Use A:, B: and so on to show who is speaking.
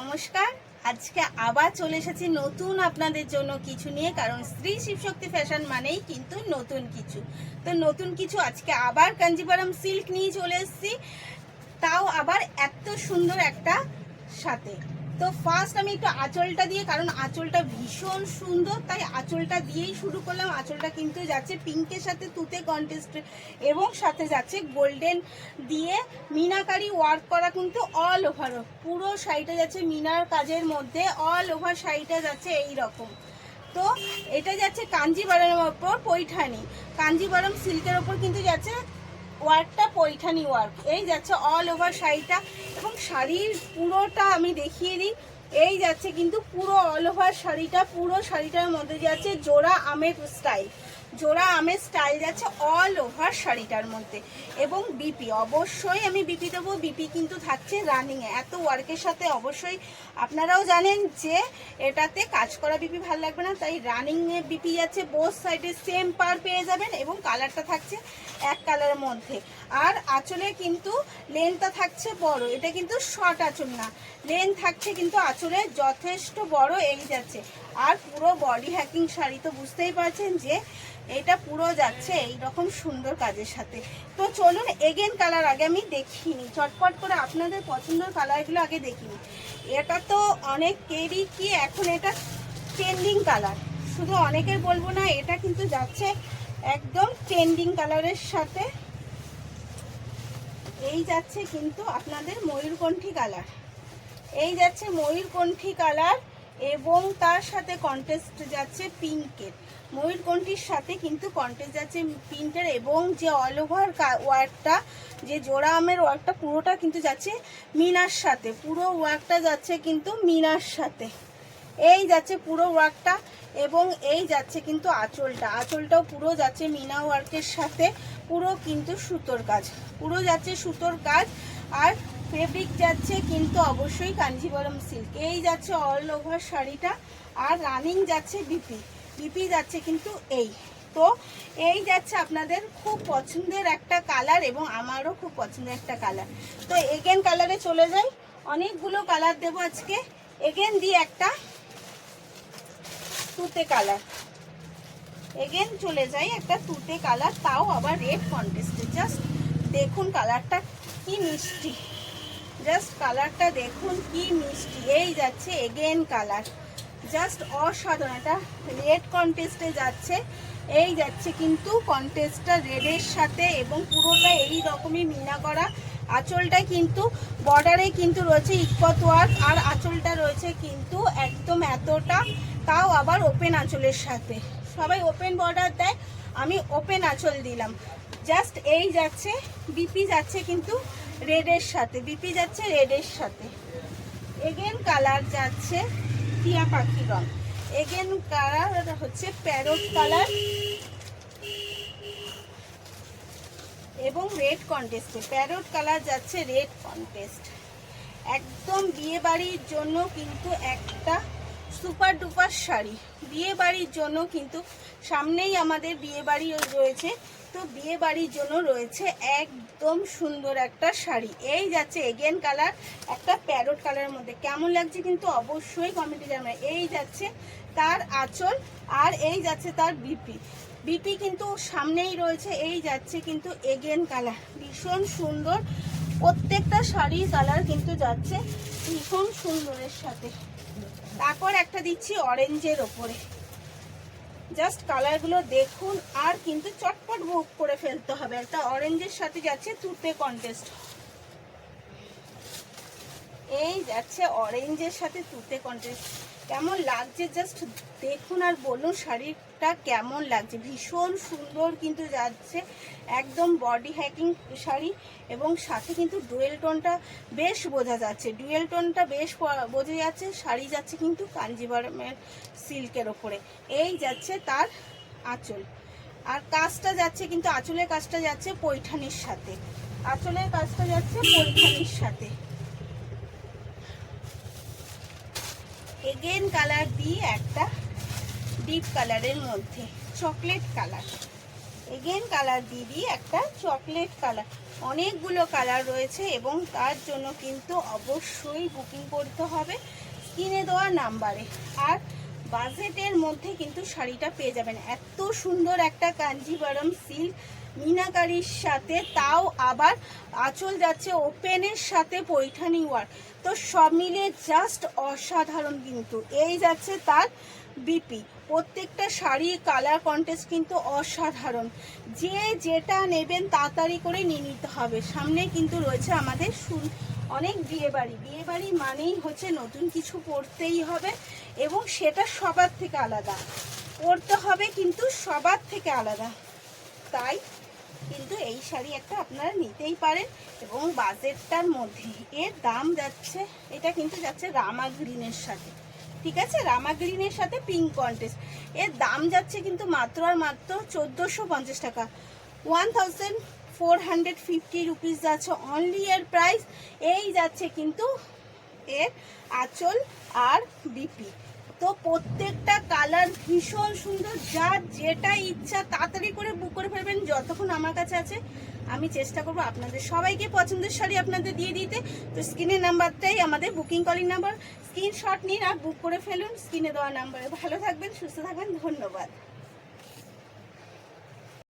A: নমস্কার। আজকে আবার চলে এসেছি নতুন আপনাদের জন্য কিছু নিয়ে, কারণ স্ত্রী শিবশক্তি ফ্যাশন মানেই কিন্তু নতুন কিছু। তো নতুন কিছু আজকে আবার কাঞ্জিভারাম সিল্ক নিয়ে চলে এসেছি, তাও আবার এত সুন্দর একটা সাথে। তো ফার্স্ট আমি একটু আঁচলটা দিয়ে, কারণ আঁচলটা ভীষণ সুন্দর, তাই আঁচলটা দিয়েই শুরু করলাম। আঁচলটা কিন্তু যাচ্ছে পিঙ্কের সাথে তুতে কন্ট্রাস্ট এবং সাথে যাচ্ছে গোল্ডেন দিয়ে মিনাকারি ওয়ার্ক করা, কিন্তু অল ওভার পুরো শাড়িটা যাচ্ছে মিনার কাজের মধ্যে, অল ওভার শাড়িটা যাচ্ছে এই রকম। তো এটা যাচ্ছে কাঞ্জিভারামের ওপর পৈঠানি, কাঞ্জিভারাম সিল্কের ওপর কিন্তু যাচ্ছে ওয়ার্কটা পৈঠানি ওয়ার্ক। এই যাচ্ছে অল ওভার শাড়িটা, এবং শাড়ির পুরোটা আমি দেখিয়ে দিই। এই যাচ্ছে কিন্তু পুরো অল ওভার শাড়িটা, পুরো শাড়িটার মধ্যে যাচ্ছে জোড়া আমের স্টাইল, জোড়া আমের স্টাইল যাচ্ছে অল ওভার শাড়িটার মধ্যে। এবং বিপি অবশ্যই আমি বিপি দেবো, বিপি কিন্তু থাকছে রানিংয়ে। এত ওয়ার্কের সাথে অবশ্যই আপনারাও জানেন যে এটাতে কাজ করা বিপি ভালো লাগবে না, তাই রানিংয়ে বিপি যাচ্ছে। বোথ সাইডে সেম পার পেয়ে যাবেন, এবং কালারটা থাকছে এক কালারের মধ্যে। আর আঁচলে কিন্তু লেন্থটা থাকছে বড়, এটা কিন্তু শর্ট আঁচল না, লেন্থ থাকছে কিন্তু আঁচলে যথেষ্ট বড়। এই যাচ্ছে আর পুরো বডি হ্যাকিং শাড়ি, তো বুঝতেই পারছেন যে এটা পুরো যাচ্ছে এই রকম সুন্দর কাজের সাথে। তো চলুন এগেন কালার আগে আমি দেখিনি, চটপট করে আপনাদের পছন্দের কালারগুলো আগে দেখিনি। এটা তো অনেকেরই কি এখন এটা ট্রেন্ডিং কালার, শুধু অনেকের বলবো না, এটা কিন্তু যাচ্ছে একদম ট্রেন্ডিং কালারের সাথে। এই যাচ্ছে কিন্তু আপনাদের ময়ূরকণ্ঠী কালার, এই যাচ্ছে ময়ূরকণ্ঠী কালার, এবং তার সাথে কন্ট্রাস্ট যাচ্ছে পিঙ্কের। ময়ূরকণ্ঠীর সাথে কিন্তু কন্ট্রাস্ট যাচ্ছে পিঙ্কের, এবং যে অল ওভার ওয়ার্কটা, যে জোড়া আমের ওয়ার্কটা পুরোটা কিন্তু যাচ্ছে মিনার সাথে, পুরো ওয়ার্কটা যাচ্ছে কিন্তু মিনার সাথে। এই যাচ্ছে পুরো ওয়ার্কটা, এবং এই যাচ্ছে কিন্তু আঁচলটা, আঁচলটাও পুরো যাচ্ছে মিনা ওয়ার্কের সাথে, পুরো কিন্তু সুতোর কাজ, পুরো যাচ্ছে সুতোর কাজ। আর ফেব্রিক যাচ্ছে কিন্তু অবশ্যই কাঞ্জিভারাম সিল্ক। এই যাচ্ছে অল ওভার শাড়িটা, আর রানিং যাচ্ছে বিপি, বিপি যাচ্ছে কিন্তু এই। তো এই যাচ্ছে আপনাদের খুব পছন্দের একটা কালার, এবং আমারও খুব পছন্দের একটা কালার। তো এগেন কালারে চলে যাই, অনেকগুলো কালার দেবো আজকে। এগেন দিয়ে একটা তুতে কালার, এগেন চলে যাই একটা তুতে কালার, তাও আবার রেড কন্ট্রাস্টে। জাস্ট দেখুন কালারটা কি মিষ্টি, জাস্ট কালারটা দেখুন কি মিষ্টি। এই যাচ্ছে এগেন কালার, জাস্ট অসাধারণ, এটা রেড কন্ট্রাস্টে যাচ্ছে। এই যাচ্ছে কিন্তু কন্ট্রাস্টটা রেডের সাথে, এবং পুরোটা এই রকমই মিনা করা। আঁচলটা কিন্তু বর্ডারে কিন্তু রয়েছে ইকত ওয়ার্ক, আর আঁচলটা রয়েছে কিন্তু একদম এতটা, তাও আবার ওপেন আঁচলের সাথে। সবাই ওপেন বর্ডার দেয়, আমি ওপেন আঁচল দিলাম। জাস্ট এই যাচ্ছে বিপি যাচ্ছে কিন্তু রেডের সাথে, বিপি যাচ্ছে রেডের সাথে। এগেন কালার যাচ্ছে টিয়া পাখি রং, এগেন কালার হচ্ছে প্যারট কালার, এবং রেড কন্টেস্টে প্যারট কালার যাচ্ছে রেড কন্টেস্ট। একদম বিয়ে বাড়ির জন্য কিন্তু একটা সুপার ডুপার শাড়ি, বিয়ে বাড়ির জন্য কিন্তু সামনেই আমাদের বিয়ে বাড়ি রয়েছে, তো বিয়ে বাড়ির জন্য রয়েছে একদম সুন্দর একটা শাড়ি। এই যাচ্ছে এগেন কালার একটা প্যারট কালারের মধ্যে, কেমন লাগছে কিন্তু অবশ্যই কমেন্টে জানাবেন। এই যাচ্ছে তার আঁচল, আর এই যাচ্ছে তার বিপি, বিপি কিন্তু সামনেই রয়েছে। এই যাচ্ছে কিন্তু এগেন কালার, ভীষণ সুন্দর, প্রত্যেকটা শাড়ির কালার কিন্তু যাচ্ছে ভীষণ সুন্দরের সাথে। তারপর একটা দিচ্ছি অরেঞ্জের ওপরে, জাস্ট কালারগুলো দেখুন, আর কিন্তু চটপট বুক করে ফেলতে হবে। একটা অরেঞ্জের সাথে যাচ্ছে তুতে কন্টেস্ট, এই যাচ্ছে অরেঞ্জের সাথে তুতে কন্টেস্ট। কেমন লাগছে জাস্ট দেখুন আর বলুন শাড়িটা কেমন লাগছে, ভীষণ সুন্দর কিন্তু যাচ্ছে, একদম বডি হ্যাকিং শাড়ি। এবং সাথে কিন্তু ডুয়েল টোনটা বেশ বোঝা যাচ্ছে, ডুয়েল টোনটা বেশ বোঝা যাচ্ছে। শাড়ি যাচ্ছে কিন্তু কাঞ্জিভারামের সিল্কের ওপরে। এই যাচ্ছে তার আঁচল, আর কাজটা যাচ্ছে কিন্তু আঁচলের কাজটা যাচ্ছে পৈঠানির সাথে, আঁচলের কাজটা যাচ্ছে পৈঠানির সাথে। এগেন কালার দিয়ে একটা ডিপ কালারের মধ্যে চকলেট কালার, এগেন কালার দিয়ে একটা চকলেট কালার। অনেকগুলো কালার রয়েছে এবং তার জন্য কিন্তু অবশ্যই বুকিং করতে হবে স্ক্রিনে দেওয়া নাম্বারে। আর বাজেটের মধ্যে কিন্তু শাড়িটা পেয়ে যাবেন। এত সুন্দর একটা কাঞ্জিভারম সিল্ক মিনাকারির সাথে, তাও আবার আঁচল যাচ্ছে ওপেনের সাথে পৈঠানি ওয়ার্ক, তো সব মিলিয়ে জাস্ট অসাধারণ। কিন্তু এই যাচ্ছে তার বিপি, প্রত্যেকটা শাড়ি কালার কন্টেস্ট কিন্তু অসাধারণ। যে যেটা নেবেন তাড়াতাড়ি করে নিয়ে নিতে হবে। সামনে কিন্তু রয়েছে আমাদের অনেক বিয়েবাড়ি, বিয়েবাড়ি মানেই হচ্ছে নতুন কিছু পরতেই হবে এবং সেটা সবার থেকে আলাদা পরতে হবে, কিন্তু সবার থেকে আলাদা। তাই কিন্তু এই শাড়ি একটা আপনারা নিতেই পারেন এবং বাজেটটার মধ্যে। এর দাম যাচ্ছে, এটা কিন্তু যাচ্ছে রামা গ্রিনের সাথে, ঠিক আছে, রামা গ্রিনের সাথে পিঙ্ক কন্টেস্ট। এর দাম যাচ্ছে কিন্তু মাত্র আর মাত্র 1450 টাকা, 1450 রুপিস যাচ্ছে অনলি এর প্রাইস। এই যাচ্ছে কিন্তু এর আঁচল আর বিপি। তো প্রত্যেকটা কালার ভীষণ সুন্দর, যার যেটা ইচ্ছা তাড়াতাড়ি করে বুক করে ফেলবেন। যতক্ষণ আমার কাছে আছে আমি চেষ্টা করবো আপনাদের সবাইকে পছন্দের শাড়ি আপনাদের দিয়ে দিতে। তো স্ক্রিনের নাম্বারটাই আমাদের বুকিং কলিং নাম্বার, স্ক্রিনশট নিন আর বুক করে ফেলুন স্ক্রিনে দেওয়া নাম্বারে। ভালো থাকবেন, সুস্থ থাকবেন, ধন্যবাদ।